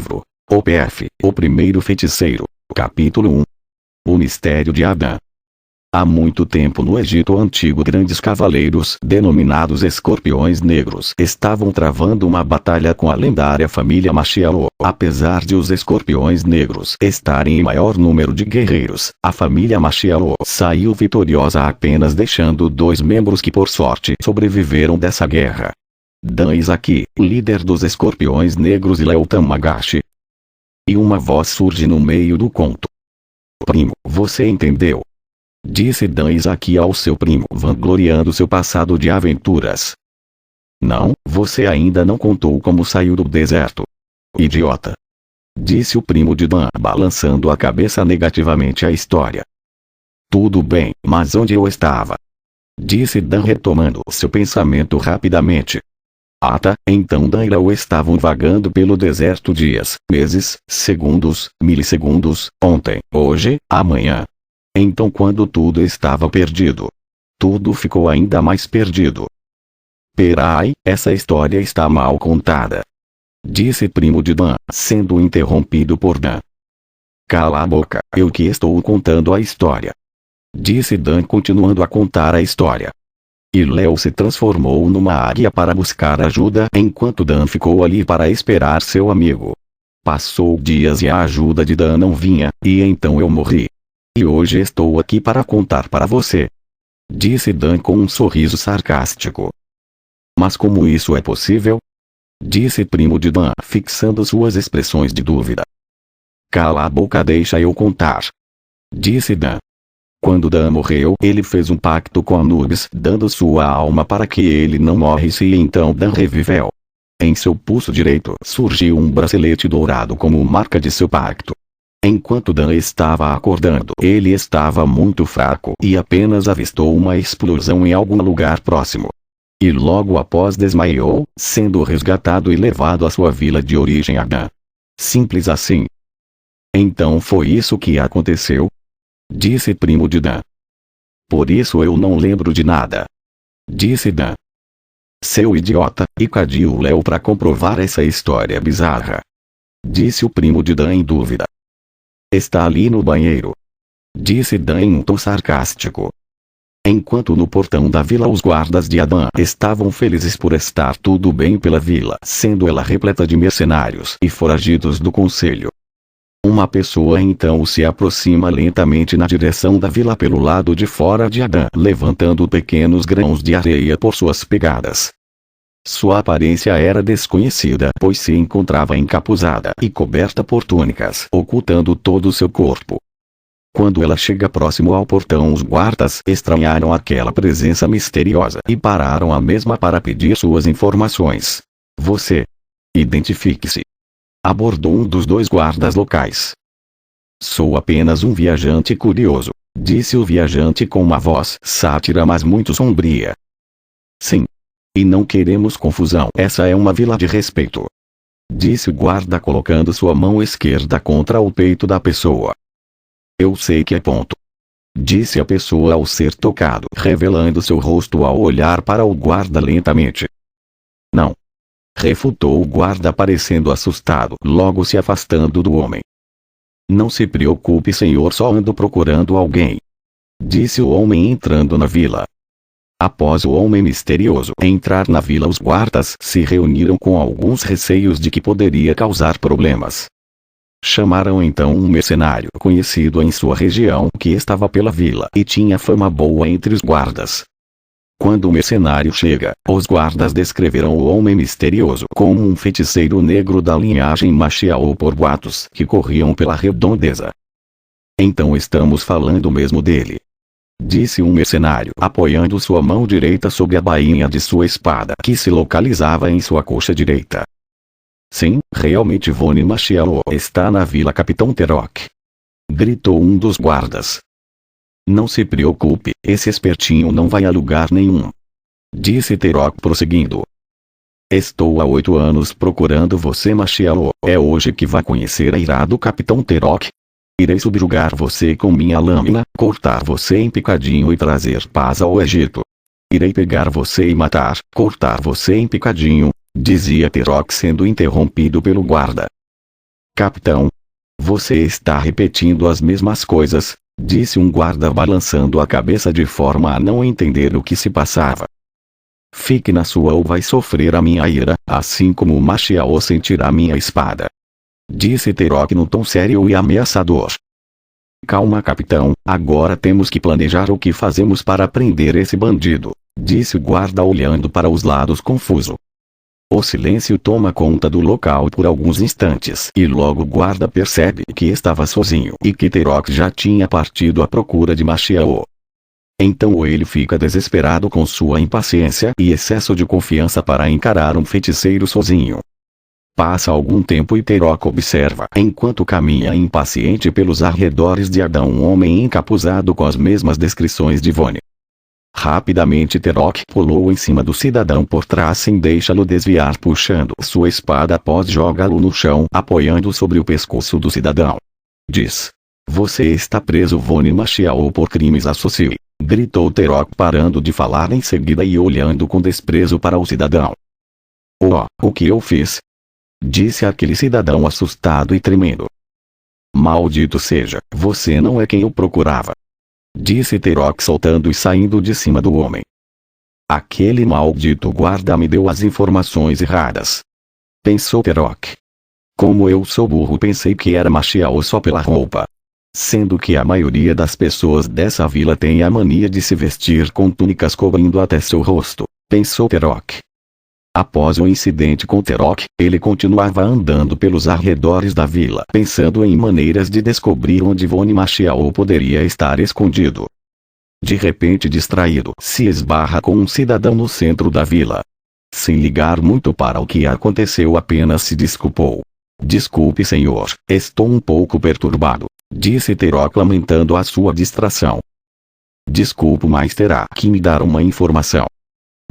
livro, OPF, O Primeiro Feiticeiro, capítulo 1. O mistério de Adã. Há muito tempo no Egito Antigo, grandes cavaleiros, denominados Escorpiões Negros, estavam travando uma batalha com a lendária família Machiaó. Apesar de os Escorpiões Negros estarem em maior número de guerreiros, a família Machiaó saiu vitoriosa, apenas deixando 2 membros que por sorte sobreviveram dessa guerra: Dan Izaki, líder dos Escorpiões Negros, e Léo Tamagashi. E uma voz surge no meio do conto. "Primo, você entendeu?", disse Dan Izaki ao seu primo, vangloriando seu passado de aventuras. "Não, você ainda não contou como saiu do deserto. Idiota", disse o primo de Dan, balançando a cabeça negativamente à história. "Tudo bem, mas onde eu estava?", disse Dan, retomando seu pensamento rapidamente. "Ah tá, então Dan e Léo estavam vagando pelo deserto dias, meses, segundos, milissegundos, ontem, hoje, amanhã. Então quando tudo estava perdido, tudo ficou ainda mais perdido." "Peraí, essa história está mal contada", disse primo de Dan, sendo interrompido por Dan. "Cala a boca, eu que estou contando a história", disse Dan, continuando a contar a história. E Léo se transformou numa águia para buscar ajuda, enquanto Dan ficou ali para esperar seu amigo. "Passou dias e a ajuda de Dan não vinha, e então eu morri. E hoje estou aqui para contar para você", disse Dan com um sorriso sarcástico. "Mas como isso é possível?", disse primo de Dan, fixando suas expressões de dúvida. "Cala a boca, deixa eu contar", disse Dan. "Quando Dan morreu, ele fez um pacto com Anubis, dando sua alma para que ele não morresse, e então Dan reviveu. Em seu pulso direito surgiu um bracelete dourado como marca de seu pacto. Enquanto Dan estava acordando, ele estava muito fraco e apenas avistou uma explosão em algum lugar próximo. E logo após desmaiou, sendo resgatado e levado à sua vila de origem, Adã. Simples assim." "Então foi isso que aconteceu?", disse primo de Dan. "Por isso eu não lembro de nada", disse Dan. "Seu idiota, e cadê o Léo para comprovar essa história bizarra?", disse o primo de Dan em dúvida. "Está ali no banheiro", disse Dan em um tom sarcástico. Enquanto no portão da vila os guardas de Adã estavam felizes por estar tudo bem pela vila, sendo ela repleta de mercenários e foragidos do conselho. Uma pessoa então se aproxima lentamente na direção da vila pelo lado de fora de Adã, levantando pequenos grãos de areia por suas pegadas. Sua aparência era desconhecida, pois se encontrava encapuzada e coberta por túnicas, ocultando todo o seu corpo. Quando ela chega próximo ao portão, os guardas estranharam aquela presença misteriosa e pararam a mesma para pedir suas informações. "Você, identifique-se", abordou um dos 2 guardas locais. "Sou apenas um viajante curioso", disse o viajante com uma voz sátira, mas muito sombria. "Sim. E não queremos confusão. Essa é uma vila de respeito", disse o guarda, colocando sua mão esquerda contra o peito da pessoa. "Eu sei que é ponto", disse a pessoa ao ser tocado, revelando seu rosto ao olhar para o guarda lentamente. "Não", refutou o guarda, parecendo assustado, logo se afastando do homem. "Não se preocupe, senhor, só ando procurando alguém", disse o homem entrando na vila. Após o homem misterioso entrar na vila, os guardas se reuniram com alguns receios de que poderia causar problemas. Chamaram então um mercenário conhecido em sua região que estava pela vila e tinha fama boa entre os guardas. Quando o mercenário chega, os guardas descreveram o homem misterioso como um feiticeiro negro da linhagem Machiaó por boatos que corriam pela redondeza. "Então estamos falando mesmo dele", disse um mercenário, apoiando sua mão direita sobre a bainha de sua espada, que se localizava em sua coxa direita. "Sim, realmente Von Machiaó está na vila, Capitão Terok", gritou um dos guardas. "Não se preocupe, esse espertinho não vai a lugar nenhum", disse Terok, prosseguindo. "Estou há 8 anos procurando você, Machiaó. É hoje que vai conhecer a ira do Capitão Terok. Irei subjugar você com minha lâmina, cortar você em picadinho e trazer paz ao Egito. Irei pegar você e matar, cortar você em picadinho", dizia Terok, sendo interrompido pelo guarda. Capitão, você está repetindo as mesmas coisas, disse um guarda balançando a cabeça de forma a não entender o que se passava. Fique na sua ou vai sofrer a minha ira, assim como o Machiao sentirá minha espada. Disse Terok no tom sério e ameaçador. Calma, capitão, agora temos que planejar o que fazemos para prender esse bandido, disse o guarda olhando para os lados confuso. O silêncio toma conta do local por alguns instantes e logo o guarda percebe que estava sozinho e que Terok já tinha partido à procura de Machiao. Então ele fica desesperado com sua impaciência e excesso de confiança para encarar um feiticeiro sozinho. Passa algum tempo e Terok observa enquanto caminha impaciente pelos arredores de Adão um homem encapuzado com as mesmas descrições de Vone. Rapidamente Terok pulou em cima do cidadão por trás sem deixá-lo desviar puxando sua espada após jogá-lo no chão apoiando sobre o pescoço do cidadão. Diz: "Você está preso Vone Machiao por crimes associados", gritou Terok parando de falar em seguida e olhando com desprezo para o cidadão. "Oh, o que eu fiz?", disse aquele cidadão assustado e tremendo. "Maldito seja, você não é quem eu procurava", disse Terok soltando e saindo de cima do homem. "Aquele maldito guarda me deu as informações erradas", pensou Terok. "Como eu sou burro, pensei que era Machiao só pela roupa. Sendo que a maioria das pessoas dessa vila tem a mania de se vestir com túnicas cobrindo até seu rosto", pensou Terok. Após o incidente com Terok, ele continuava andando pelos arredores da vila pensando em maneiras de descobrir onde Vone Machiao poderia estar escondido. De repente distraído, se esbarra com um cidadão no centro da vila. Sem ligar muito para o que aconteceu apenas se desculpou. "Desculpe senhor, estou um pouco perturbado", disse Terok lamentando a sua distração. "Desculpe, mas terá que me dar uma informação",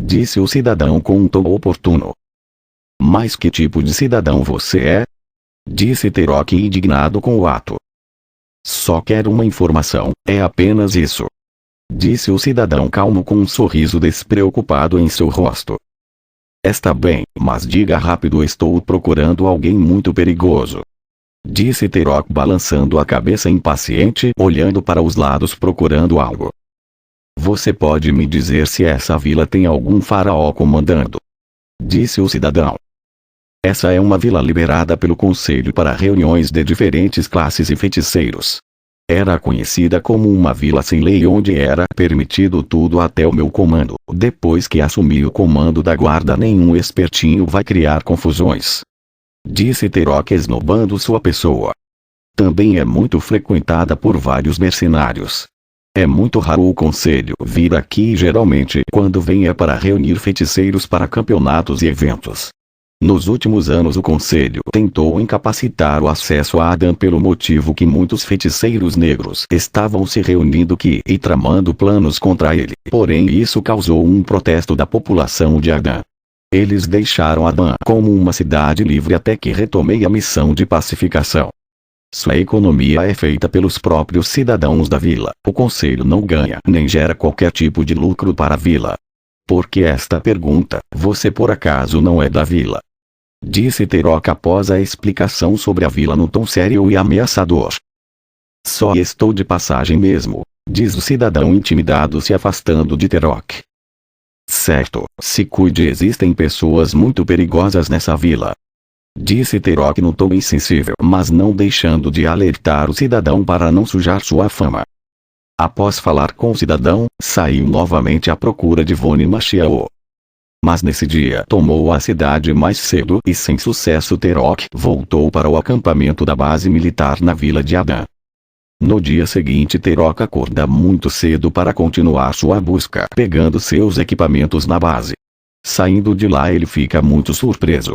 disse o cidadão com um tom oportuno. "Mas que tipo de cidadão você é?", disse Terok indignado com o ato. "Só quero uma informação, é apenas isso", disse o cidadão calmo com um sorriso despreocupado em seu rosto. "Está bem, mas diga rápido, estou procurando alguém muito perigoso", disse Terok balançando a cabeça impaciente olhando para os lados procurando algo. "Você pode me dizer se essa vila tem algum faraó comandando?", disse o cidadão. "Essa é uma vila liberada pelo conselho para reuniões de diferentes classes e feiticeiros. Era conhecida como uma vila sem lei onde era permitido tudo até o meu comando. Depois que assumi o comando da guarda nenhum espertinho vai criar confusões", disse Terok esnobando sua pessoa. "Também é muito frequentada por vários mercenários. É muito raro o conselho vir aqui geralmente quando vem é para reunir feiticeiros para campeonatos e eventos. Nos últimos anos o conselho tentou incapacitar o acesso a Adam pelo motivo que muitos feiticeiros negros estavam se reunindo e tramando planos contra ele. Porém isso causou um protesto da população de Adam. Eles deixaram Adam como uma cidade livre até que retomei a missão de pacificação. Sua economia é feita pelos próprios cidadãos da vila. O conselho não ganha nem gera qualquer tipo de lucro para a vila." "Por que esta pergunta? Você por acaso não é da vila?", disse Terok após a explicação sobre a vila no tom sério e ameaçador. "Só estou de passagem mesmo", diz o cidadão intimidado se afastando de Terok. "Certo, se cuide, existem pessoas muito perigosas nessa vila", disse Terok no tom insensível mas não deixando de alertar o cidadão para não sujar sua fama. Após falar com o cidadão, saiu novamente à procura de Vone Machiao. Mas nesse dia tomou a cidade mais cedo e sem sucesso Terok voltou para o acampamento da base militar na vila de Adam. No dia seguinte Terok acorda muito cedo para continuar sua busca pegando seus equipamentos na base. Saindo de lá ele fica muito surpreso.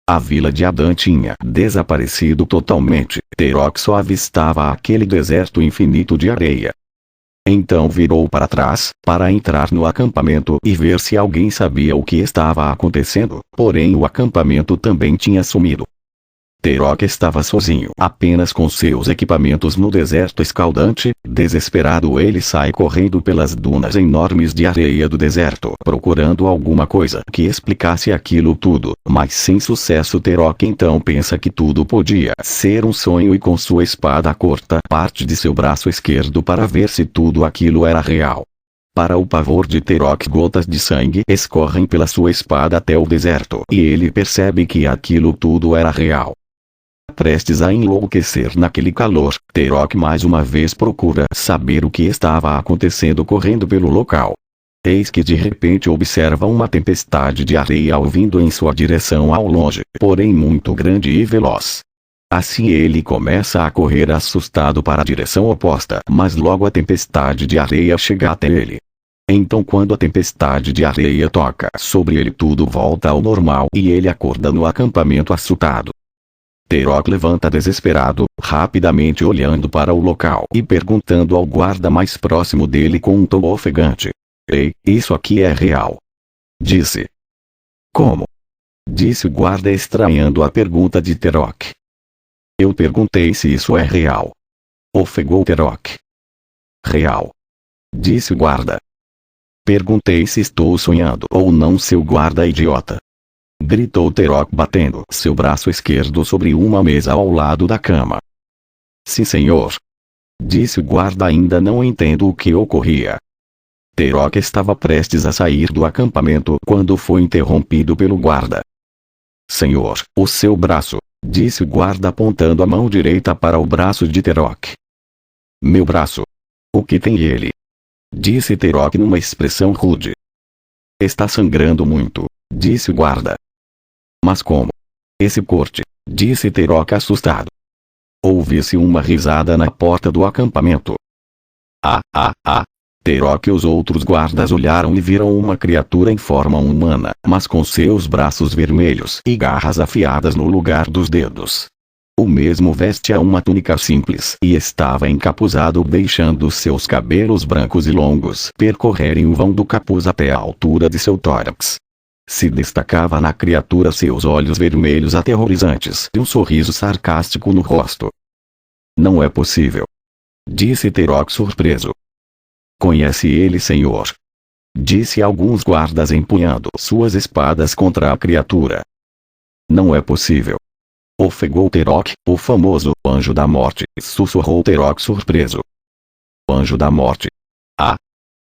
A vila de Adam tinha desaparecido totalmente. Terok só avistava aquele deserto infinito de areia. Então virou para trás, para entrar no acampamento e ver se alguém sabia o que estava acontecendo, porém o acampamento também tinha sumido. Terok estava sozinho, apenas com seus equipamentos no deserto escaldante. Desesperado, ele sai correndo pelas dunas enormes de areia do deserto, procurando alguma coisa que explicasse aquilo tudo, mas sem sucesso. Terok então pensa que tudo podia ser um sonho e com sua espada corta parte de seu braço esquerdo para ver se tudo aquilo era real. Para o pavor de Terok, gotas de sangue escorrem pela sua espada até o deserto e ele percebe que aquilo tudo era real. Prestes a enlouquecer naquele calor, Terok mais uma vez procura saber o que estava acontecendo correndo pelo local. Eis que de repente observa uma tempestade de areia vindo em sua direção ao longe, porém muito grande e veloz. Assim ele começa a correr assustado para a direção oposta, mas logo a tempestade de areia chega até ele. Então quando a tempestade de areia toca sobre ele, tudo volta ao normal e ele acorda no acampamento assustado. Terok levanta desesperado, rapidamente olhando para o local e perguntando ao guarda mais próximo dele com um tom ofegante: "Ei, isso aqui é real?" Disse. "Como?" Disse o guarda, estranhando a pergunta de Terok. "Eu perguntei se isso é real." Ofegou Terok. "Real?" Disse o guarda. "Perguntei se estou sonhando ou não, seu guarda idiota." Gritou Terok, batendo seu braço esquerdo sobre uma mesa ao lado da cama. "Sim, senhor." Disse o guarda, ainda não entendo o que ocorria. Terok estava prestes a sair do acampamento quando foi interrompido pelo guarda. "Senhor, o seu braço." Disse o guarda, apontando a mão direita para o braço de Terok. "Meu braço? O que tem ele?" Disse Terok numa expressão rude. "Está sangrando muito." Disse o guarda. "Mas como?" "Esse corte." Disse Terok, assustado. Ouviu-se uma risada na porta do acampamento. Terok e os outros guardas olharam e viram uma criatura em forma humana, mas com seus braços vermelhos e garras afiadas no lugar dos dedos. O mesmo vestia uma túnica simples e estava encapuzado, deixando seus cabelos brancos e longos percorrerem o vão do capuz até a altura de seu tórax. Se destacava na criatura seus olhos vermelhos aterrorizantes e um sorriso sarcástico no rosto. "Não é possível," disse Terok, surpreso. "Conhece ele, senhor?" Disse alguns guardas, empunhando suas espadas contra a criatura. "Não é possível." Ofegou Terok. "O famoso Anjo da Morte," sussurrou Terok, surpreso. "Anjo da Morte?" "Ah!"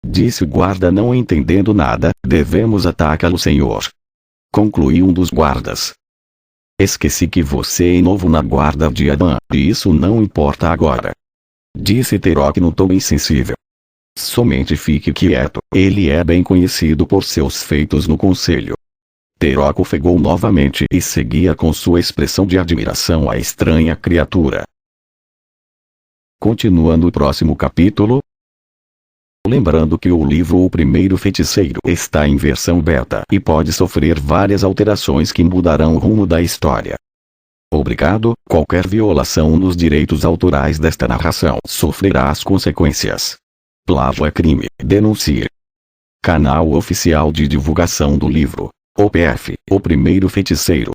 Disse o guarda, não entendendo nada. "Devemos atacá-lo, senhor," concluiu um dos guardas. "Esqueci que você é novo na guarda de Adan, e isso não importa agora," disse Terok num tom insensível. "Somente fique quieto, ele é bem conhecido por seus feitos no conselho." Terok ofegou novamente e seguia com sua expressão de admiração a estranha criatura. Continua no próximo capítulo. Lembrando que o livro O Primeiro Feiticeiro está em versão beta e pode sofrer várias alterações que mudarão o rumo da história. Obrigado. Qualquer violação nos direitos autorais desta narração sofrerá as consequências. Plágio é crime. Denuncie. Canal Oficial de Divulgação do Livro. OPF, O Primeiro Feiticeiro.